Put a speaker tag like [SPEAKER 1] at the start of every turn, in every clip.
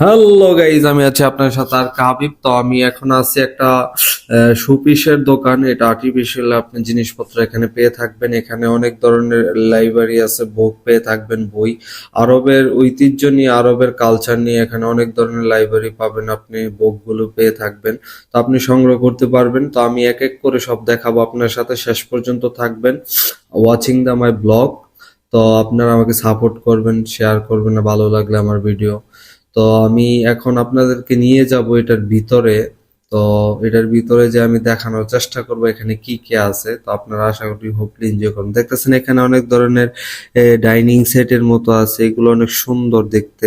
[SPEAKER 1] Hello guys, আমি আছি আপনার সাথে আর কাবিব। তো আমি এখন আছি একটা শোপিসের দোকান। এটা আর্টিফিশিয়াল আপনি জিনিসপত্র এখানে পেয়ে থাকবেন। এখানে অনেক ধরনের লাইব্রেরি আছে, বুক পেয়ে থাকবেন, বই। আরবের ঐতিহ্য নিয়ে, আরবের কালচার নিয়ে এখানে অনেক ধরনের লাইব্রেরি পাবেন, আপনি বুকগুলো পেয়ে থাকবেন। তো আপনি সংগ্রহ করতে পারবেন। তো আমি এক এক করে সব দেখাবো আপনার সাথে, শেষ পর্যন্ত থাকবেন ওয়াচিং দ্য মাই ব্লগ। তো আপনারা আমাকে সাপোর্ট করবেন, শেয়ার করবেন ভালো লাগলে আমার ভিডিও। তো আমি এখন আপনাদেরকে নিয়ে যাব এটার ভিতরে। তো এটার ভিতরে যে আমি দেখানোর চেষ্টা করব এখানে কি কি আছে। তো আপনারা আশা করি হোপলি এনজয় করুন। দেখতেছেন এখানে অনেক ধরনের ডাইনিং সেটের মতো আছে, এগুলো অনেক সুন্দর দেখতে।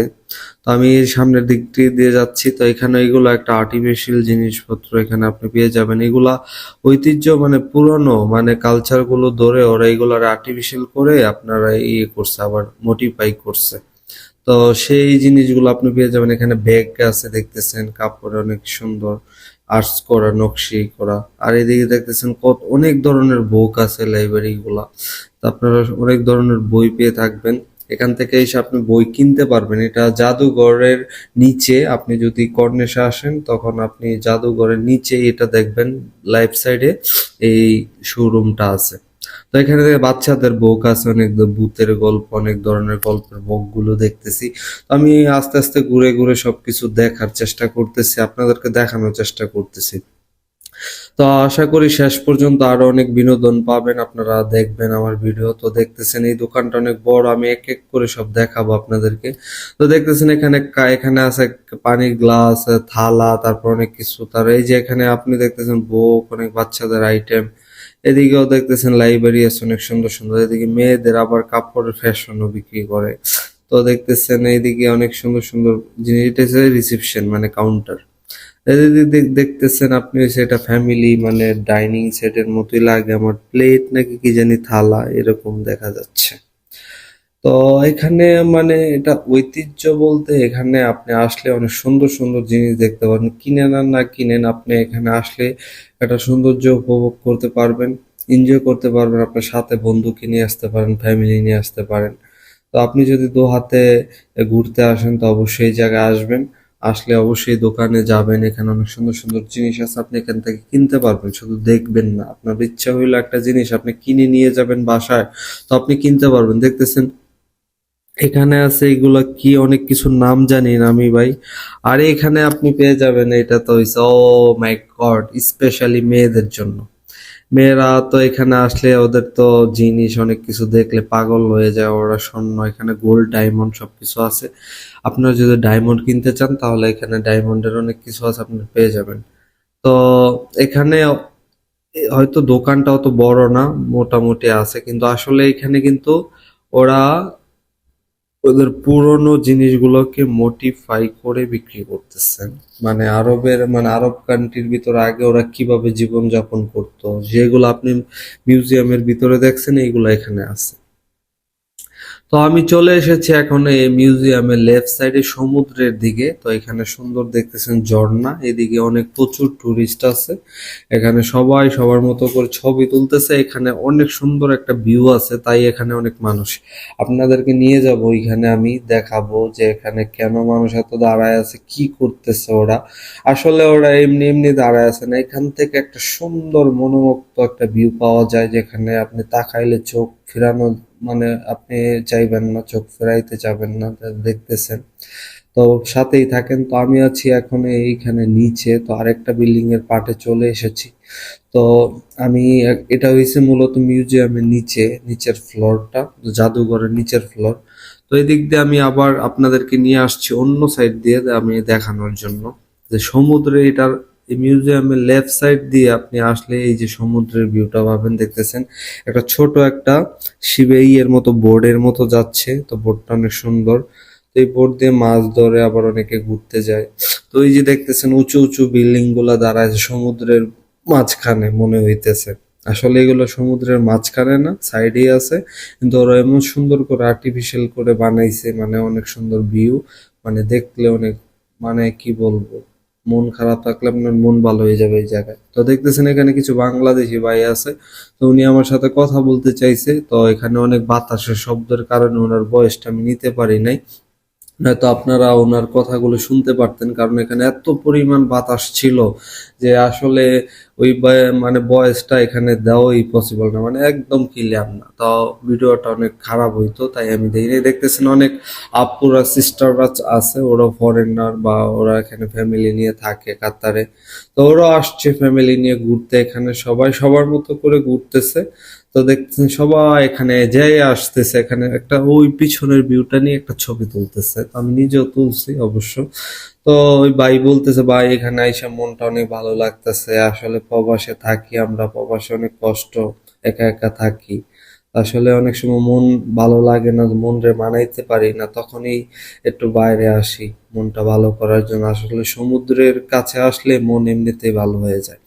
[SPEAKER 1] তো আমি এর সামনের দিকটি দিয়ে যাচ্ছি। তো এখানে এগুলো একটা আর্টিফিশিয়াল জিনিসপত্র এখানে আপনি পেয়ে যাবেন। এগুলা ঐতিহ্য মানে পুরনো, মানে কালচার গুলো ধরে ওরা এগুলার আর্টিফিশিয়াল করে আপনারা ইয়ে করছে, আবার মডিফাই করছে। তো সেই জিনিসগুলো আপনি পেয়ে যাবেন এখানে। ব্যাগ আছে দেখতেছেন, কাপড় অনেক সুন্দর আর্টস করা, নকশি করা। আর এদিকে দেখতেছেন কত অনেক ধরনের বুক আছে, লাইব্রেরি গুলা। তো আপনারা অনেক ধরনের বই পেয়ে থাকবেন। এখান থেকে এসে আপনি বই কিনতে পারবেন। এটা জাদুঘরের নিচে, আপনি যদি কর্নেশে আসেন তখন আপনি জাদুঘরের নিচে এটা দেখবেন, লাইফ সাইডে এই শোরুমটা আছে। তো এখানে বাচ্চাদের বুক আছে, অনেক ভূতের গল্প, অনেক ধরনের গল্পের বুক গুলো দেখতেছি। তো আমি আস্তে আস্তে ঘুরে ঘুরে সবকিছু দেখার চেষ্টা করতেছি, আপনাদেরকে দেখানোর চেষ্টা করতেছি। তো আশা করি শেষ পর্যন্ত আরো অনেক বিনোদন পাবেন, আপনারা দেখবেন আমার ভিডিও। তো দেখতেছেন এই দোকানটা অনেক বড়, আমি এক এক করে সব দেখাবো আপনাদেরকে। তো দেখতেছেন এখানে এখানে আছে পানির গ্লাস, থালা, তারপর অনেক কিছু। তার এই যে এখানে আপনি দেখতেছেন বুক, অনেক বাচ্চাদের আইটেম। এদিকেও দেখতেছেন লাইব্রেরি আছে অনেক সুন্দর সুন্দর। এদিকে মেয়েদের আবার কাপড়ের ফ্যাশনও বিক্রি করে। তো দেখতেছেন এইদিকে অনেক সুন্দর সুন্দর জিনিস। এটা হচ্ছে রিসেপশন মানে কাউন্টার। দেখতেছেন আপনি সেটা ফ্যামিলি মানে ডাইনিং সেটের মতোই লাগে আমার। প্লেট নাকি কি জানি, থালা এরকম দেখা যাচ্ছে। তো এখানে মানে এটা ঐতিহ্য বলতে, এখানে আপনি আসলে অনেক সুন্দর সুন্দর জিনিস দেখতে পারেন। কিনেন আর না কিনেন, আপনি এখানে আসলে একটা সৌন্দর্য উপভোগ করতে পারবেন, এনজয় করতে পারবেন। আপনার সাথে বন্ধুকে নিয়ে আসতে পারেন, ফ্যামিলি নিয়ে আসতে পারেন। তো আপনি যদি দো হাতে ঘুরতে আসেন তো অবশ্যই এই জায়গায় আসবেন। আসলে অবশ্যই দোকানে যাবেন, এখানে অনেক সুন্দর সুন্দর জিনিস আছে, আপনি এখান থেকে কিনতে পারবেন, শুধু দেখবেন না। আপনার ইচ্ছা হইলো একটা জিনিস আপনি কিনে নিয়ে যাবেন বাসায়, তো আপনি কিনতে পারবেন। দেখতেছেন এখানে আছে এগুলা কি, অনেক কিছু নাম জানি না আমি ভাই। আর এখানে আপনি পেয়ে যাবেন, এটা তো হইছে ও মাই গড, স্পেশালি মেয়েদের জন্য। মেয়েরা তো এখানে আসলে ওদের তো জিনিস অনেক কিছু দেখলে পাগল হয়ে যায় ওরা। স্বর্ণ, এখানে গোল্ড, ডায়মন্ড সবকিছু আছে। আপনারা যদি ডায়মন্ড কিনতে চান তাহলে এখানে ডায়মন্ডের অনেক কিছু আছে, আপনি পেয়ে যাবেন। তো এখানে হয়তো দোকানটা অত বড় না, মোটামুটি আছে, কিন্তু আসলে এখানে কিন্তু ওরা ওদের পুরনো জিনিসগুলোকে মডিফাই করে বিক্রি করতেছেন। মানে আরবের, মানে আরব কান্ট্রির ভিতরে আগে ওরা কিভাবে জীবন যাপন করতো, যেগুলো আপনি মিউজিয়ামের ভিতরে দেখছেন, এইগুলো এখানে আছে। তো আমি চলে এসেছি এখন এই মিউজিয়ামের লেফট সাইডে সমুদ্রের দিকে। তো এখানে সুন্দর দেখতেছেন ঝর্ণা, এদিকে অনেক প্রচুর টুরিস্ট আছে। এখানে সবাই সবার মতো করে ছবি তুলতেছে। এখানে অনেক সুন্দর একটা ভিউ আছে, তাই এখানে অনেক মানুষ। আপনাদেরকে নিয়ে যাব ওইখানে, আমি দেখাবো যে এখানে কেন মানুষ এত দাঁড়ায় আছে, কি করতেছে ওরা। আসলে ওরা এমনি এমনি দাঁড়ায় আছে না, এখান থেকে একটা সুন্দর মনোমুগ্ধ একটা ভিউ পাওয়া যায়, যেখানে আপনি তাকাইলে চোখ ফেরানো মানে আপনি চাইবেন না, চোখ ফেরাইতে যাবেন না। দেখতেছেন তো সাথেই থাকেন। তো আমি আছি এখন এইখানে নিচে, তো আরেকটা বিল্ডিং এর পার্টে চলে এসেছি। তো আমি এটা হয়েছে মূলত মিউজিয়ামের নিচে, নিচের ফ্লোরটা, জাদুঘরের নিচের ফ্লোর। তো এই দিক দিয়ে আমি আবার আপনাদেরকে নিয়ে আসছি অন্য সাইড দিয়ে, আমি দেখানোর জন্য যে সমুদ্রে এটার এই মিউজিয়ামের লেফট সাইড দিয়ে আপনি আসলে এই যে সমুদ্রের ভিউটা পাবেন। দেখতেছেন একটা ছোট একটা শিবেই এর মতো বোর্ডের মতো যাচ্ছে, তো বোর্ডটা অনেক সুন্দর। তো এই বোর্ড দিয়ে মাছ ধরে, আবার অনেকে ঘুরতে যায়। তো এই যে দেখতেছেন উঁচু উঁচু বিল্ডিং গুলা দাঁড়ায় সমুদ্রের মাঝখানে মনে হইতেছে। আসলে এগুলো সমুদ্রের মাঝখানে না, সাইডেই আছে, কিন্তু ওরা এমন সুন্দর করে আর্টিফিশিয়াল করে বানাইছে, মানে অনেক সুন্দর ভিউ। মানে দেখলে অনেক, মানে কি বলবো, মন খারাপ থাকলে আপনার মন ভালো হয়ে যাবে এই জায়গায়। তো দেখতেছেন এখানে কিছু বাংলাদেশি ভাই আছে। তো উনি আমার সাথে কথা বলতে চাইছে। তো এখানে অনেক বাতাসের শব্দের কারণে ওনার বয়সটা আমি নিতে পারি নাই। নয়তো আপনারা ওনার কথাগুলো শুনতে পারতেন, কারণ এখানে এত পরিমাণ বাতাস ছিল যে আসলে ওই মানে ভয়েসটা এখানে দেওয়াই পসিবল না, মানে একদম ক্লিয়ার না। তো ভিডিওটা অনেক খারাপ হইতো, তাই আমি দেখিনি। দেখতেছেন অনেক আপুরা সিস্টাররা আছে, ওরা ফরেনার বা ওরা এখানে ফ্যামিলি নিয়ে থাকে কাতারে। তো ওরা আসছে ফ্যামিলি নিয়ে ঘুরতে, এখানে সবাই সবার মতো করে ঘুরতেছে। তো দেখতেছেন সবাই এখানে যেই আসতেছে, এখানে একটা ওই পিছনের ভিউটা নিয়ে একটা ছবি তুলতেছে। তো আমি নিজেও তুলছি অবশ্য। তো ওই ভাই বলতেছে, ভাই এখানে আইসা মনটা অনেক ভালো লাগতেছে, আসলে প্রবাসে থাকি আমরা, প্রবাসে অনেক কষ্ট, একা একা থাকি, আসলে অনেক সময় মন ভালো লাগে না, মন রে মানাইতে পারি না, তখনই একটু বাইরে আসি মনটা ভালো করার জন্য। আসলে সমুদ্রের কাছে আসলে মন এমনিতেই ভালো হয়ে যায়।